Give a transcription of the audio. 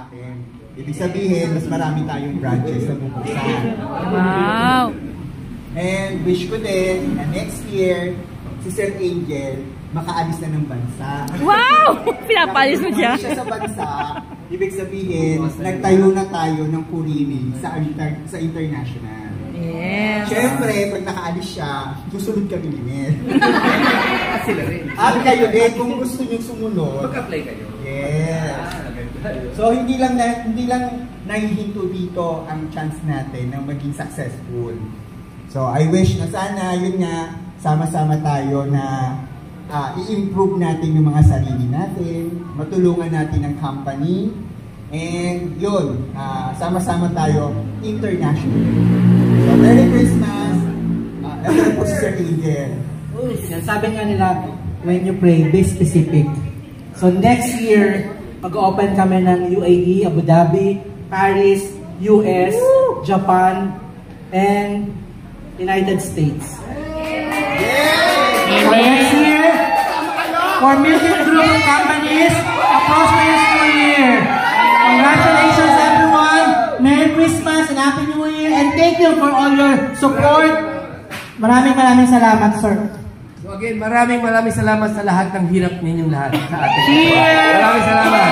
akin. Ibig sabihin, mas marami tayong branches na bubuksan. Wow! And wish ko din na next year, si Sir Angel, makaalis na ng bansa. Wow! Pinapalis mo siya. Siya sa bansa, ibig sabihin, nagtayo na tayo ng purili sa international. Yes. Siyempre, pag nakaalis siya, susunod kami din. At sila rin. At kayo din, kung gusto nyo sumunod. Mag-apply kayo. Yes. So, hindi lang nahihinto dito ang chance natin na maging successful. So, I wish na sana, yun nga, sama-sama tayo na i-improve natin yung mga sarili natin, matulungan natin ang company, and yun, sama-sama tayo internationally. So, Merry Christmas! Ito po si Sir Angel. Sabi nga nila, when you pray, be specific. So next year, mag-open kami ng UAE, Abu Dhabi, Paris, US, Japan, and United States. So next year, for Music Group companies, a prosperous new year. Congratulations everyone! Merry Christmas and Happy New Year! And thank you for all your support. Maraming salamat, sir. So again, maraming salamat sa lahat ng hirap ninyong lahat sa atin. Cheers! Maraming salamat.